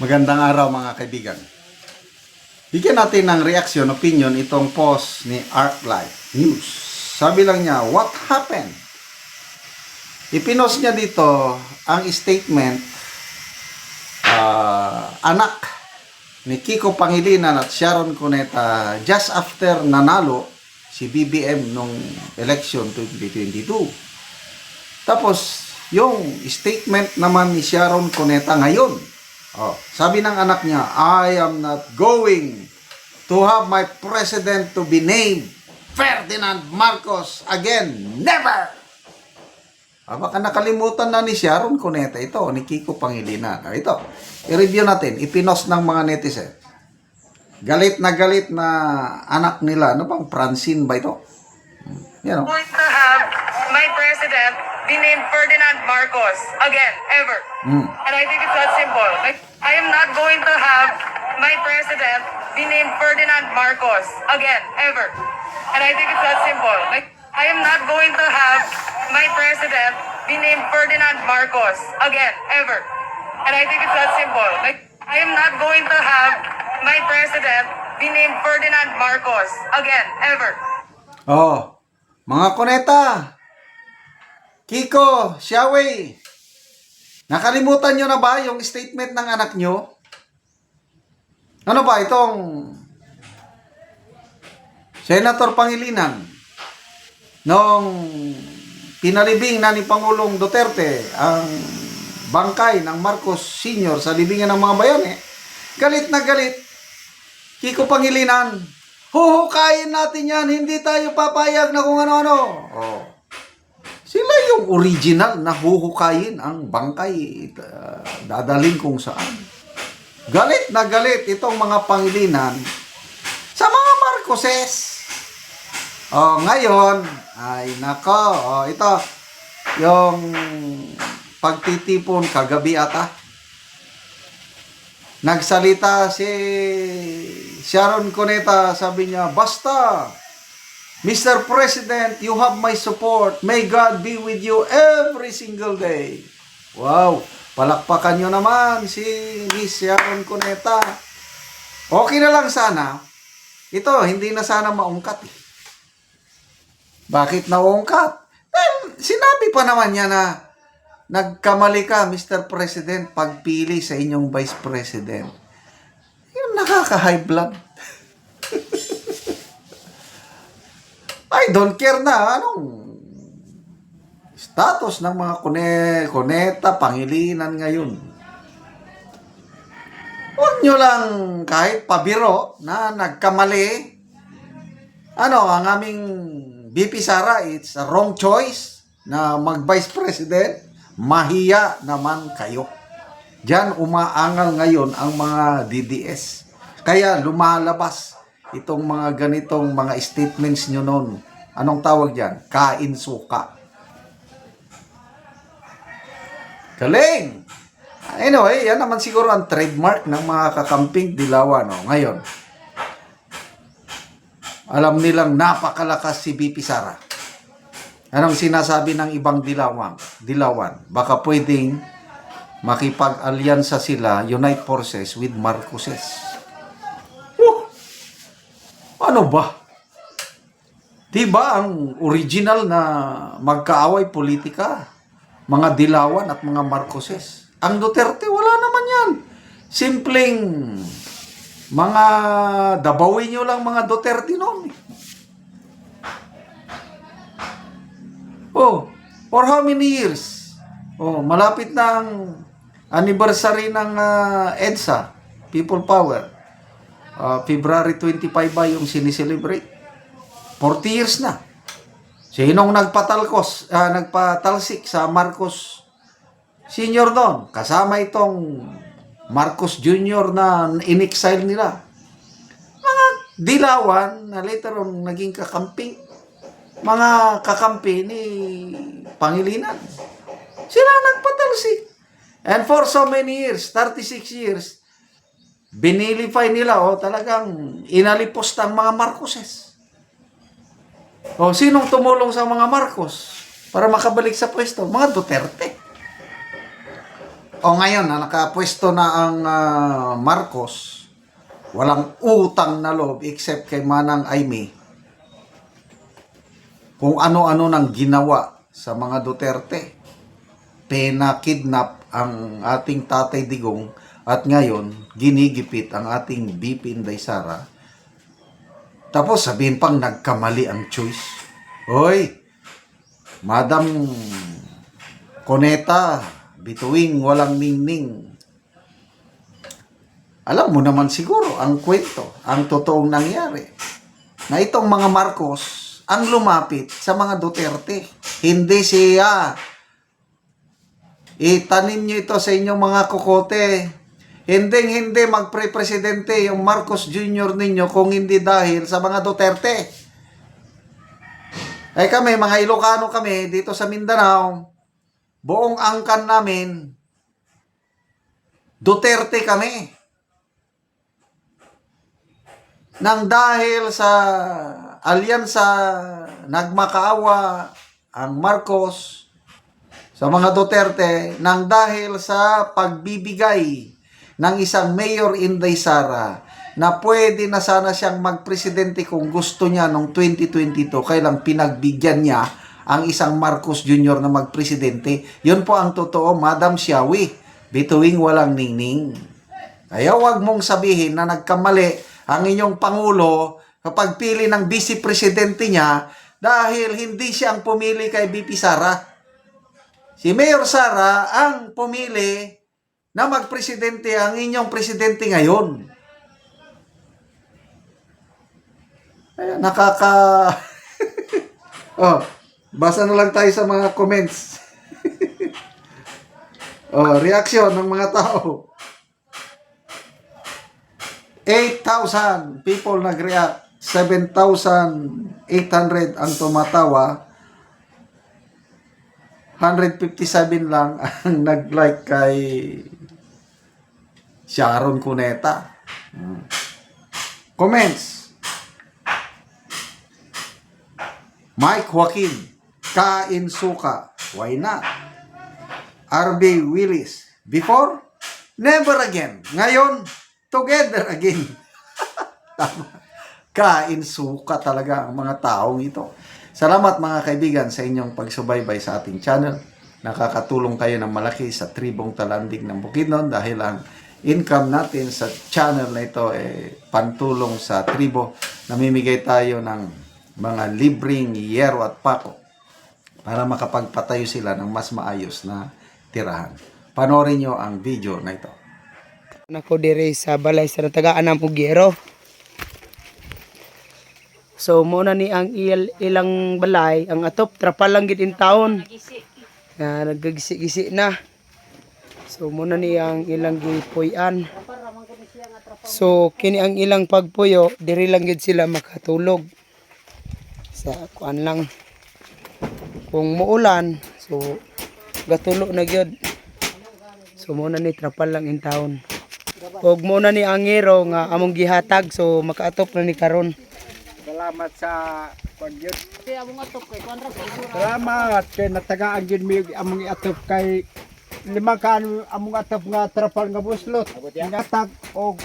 Magandang araw mga kaibigan. Bigyan natin ng reaction, opinion itong post ni ArcLight News. Sabi lang niya, what happened? Ipinost niya dito ang statement anak ni Kiko Pangilinan at Sharon Cuneta just after nanalo si BBM nung election 2022. Tapos, yung statement naman ni Sharon Cuneta ngayon, sabi ng anak niya, I am not going to have my president to be named Ferdinand Marcos again. Never! Baka nakalimutan na ni Sharon Cuneta ito, ni Kiko Pangilinan. Ito, i-review natin. Ipinost ng mga netizen. Galit na anak nila. Ano bang Francine ba ito? Yan o. Going to have my president be named Ferdinand Marcos again, ever. And I think it's that simple. Like, I am not going to have my president be named Ferdinand Marcos again, ever. And I think it's that simple. Like, I am not going to have my president be named Ferdinand Marcos again, ever. And I think it's that simple. Like, I am not going to have my president be named Ferdinand Marcos again, ever. Mga Cuneta, Kiko, Xiaowei, nakalimutan nyo na ba yung statement ng anak nyo? Ano ba itong Senator Pangilinan nung pinalibing na ni Pangulong Duterte ang bangkay ng Marcos Sr. sa libingan ng mga bayani? Galit na galit. Kiko Pangilinan, huhukayin natin yan, hindi tayo papayag na kung ano-ano. Sila yung original na huhukayin ang bangkay, dadalhin kung saan. Galit na galit itong mga Pangilinan sa mga Marcoses. Ngayon, ay nako, ito, yung pagtitipon kagabi ata. Nagsalita si Sharon Cuneta, sabi niya, basta, Mr. President, you have my support. May God be with you every single day. Wow, palakpakan nyo naman si Miss Sharon Cuneta. Okay na lang sana. Ito, hindi na sana maungkat. Bakit naungkat? Sinabi pa naman niya na nagkamali ka, Mr. President, pagpili sa inyong Vice President. Yung nakaka-high blood. I don't care na anong status ng mga Cuneta, Pangilinan ngayon. Huwag nyo lang kahit pabiro na nagkamali. Ang aming VP Sara, it's a wrong choice na mag-Vice President. Mahiya naman kayo. Diyan umaangal ngayon ang mga DDS. Kaya lumalabas itong mga ganitong mga statements nyo noon. Anong tawag dyan? Kain-suka. Galing! Anyway, yan naman siguro ang trademark ng mga kakamping Dilawan. Ngayon, alam nilang napakalakas si VP Sara. Anong sinasabi ng ibang Dilawan? Baka pwedeng makipag-alyansa sila, unite forces with Marcoses. Ano ba? Diba ang original na magkaaway politika? Mga Dilawan at mga Marcoses. Ang Duterte, wala naman yan. Simpleng mga dabawin nyo lang mga Duterte noon. For how many years? Malapit na ang anniversary ng EDSA, People Power. February 25 ba yung sinicelebrate? 40 years na. Sinong nagpatalsik sa Marcos Sr. doon? Kasama itong Marcos Jr. na in-exile nila. Mga Dilawan na later on naging kakamping. Mga kakampi ni Pangilinan. Sila nagpatalsik. And for so many years, 36 years, binilify nila talagang inalipos ang mga Marcoses. Sinong tumulong sa mga Marcos para makabalik sa pwesto? Mga Duterte. O ngayon, na nakapwesto na ang Marcos, walang utang na loob except kay Manang Aimee. Kung ano-ano nang ginawa sa mga Duterte. Pena-kidnap ang ating Tatay Digong at ngayon, ginigipit ang ating BP Inday Sara. Tapos sabihin pang nagkamali ang choice. Hoy, Madam Cuneta, bituing walang ningning. Alam mo naman siguro ang kwento, ang totoong nangyari. Na itong mga Marcos ang lumapit sa mga Duterte. Hindi siya. Itanim nyo ito sa inyong mga kokote. Hindi magpre-presidente yung Marcos Jr. ninyo kung hindi dahil sa mga Duterte. Ay kami, mga Ilocano kami, dito sa Mindanao, buong angkan namin, Duterte kami. Nang dahil sa alyansa, nagmakaawa ang Marcos sa mga Duterte, nang dahil sa pagbibigay ng isang Mayor Inday Sara na pwede na sana siyang magpresidente kung gusto niya noong 2022, kailang pinagbigyan niya ang isang Marcos Jr. na magpresidente. Yun po ang totoo, Madam Siawi. Bituing walang ningning. Kaya wag mong sabihin na nagkamali ang inyong Pangulo kapag pili ng vice presidente niya dahil hindi siya ang pumili kay BP Sara. Si Mayor Sara ang pumili na magpresidente ang inyong presidente ngayon. Ay, oh, basa na lang tayo sa mga comments. Oh, reaksyon ng mga tao. 8,000 people nag-react. 7,800 ang tumatawa. 157 lang ang nag-like kay Sharon Cuneta. Comments. Mike Joaquin, Kain Suka, why not? RB Willis, before, never again. Ngayon, together again. Kain suka talaga ang mga taong ito. Salamat mga kaibigan sa inyong pagsubaybay sa ating channel. Nakakatulong kayo ng malaki sa tribong talandig ng Bukidnon dahil ang income natin sa channel na ito ay pantulong sa tribo. Namimigay tayo ng mga libreng yero at pako para makapagpatayo sila ng mas maayos na tirahan. Panoorin nyo ang video na ito. Nako dire sa balay sa tagaan ng Pugyero. So muna ni ang ilang balay, ang atop trapal lang gid in taon. Nagagisi-gisi na. So muna ni ang ilang gipuy-an. So kini ang ilang pagpuyo, diri lang gid sila makatulog. Sa kuan lang. Kung muulan, so gatulo na gyud. So muna ni trapal lang in taon. Og muna ni ang ngero nga among gihatag, so makaatop na ni karon. Salamat sa kondyot. Salamat kay natagaan gyud mi among atop kay lima ka among atop nga trapal nga buslot. Ingatag og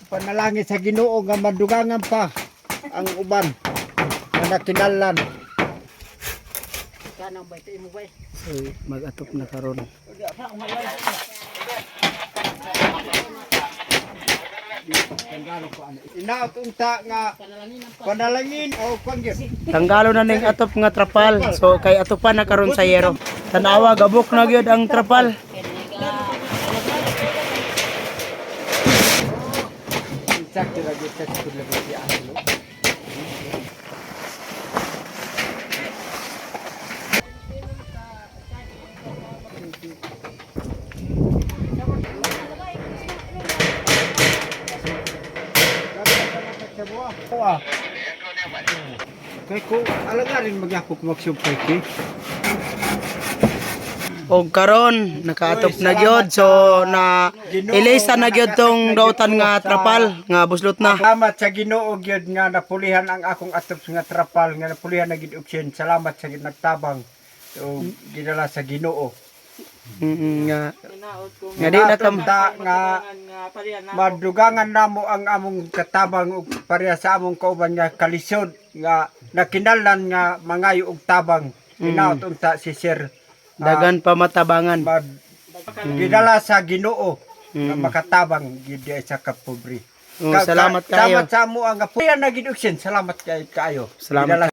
panalangin sa Ginoo nga madugangan pa ang uban nga kinahanglan. So mag-atop na karon. Inaot unta nga panalangin o kondyot. Tanggalo na ning atop nga trapal. So kay atopan na karon sa yero. Tanawa gabok na gyud ang trapal. Sakto ra gyud sa skul lagi si Aslo. Kay ko alagarin magyakop magsubay kay. Og karon nakaatop na gyud, so na ilisa na gyud tong dautan nga trapal nga buslot na. Salamat sa Ginoo gyud nga napulihan ang akong atop nga trapal nga napulihan na gid option. Salamat sa nagtabang. So ginala sa Ginoo. Nga di na tam nga madugangan namo ang among katabang ug pareha sa among kauban nga kalisod nga nakinahanglan nga mangayo og tabang hinaot unta si Sir dagan pa matabangan. gidala sa Ginoo nga makatabang gid sa kapobre. Salamat kayo. Salamat sa amo nga puya na gid uksin. Salamat kayo. Salamat.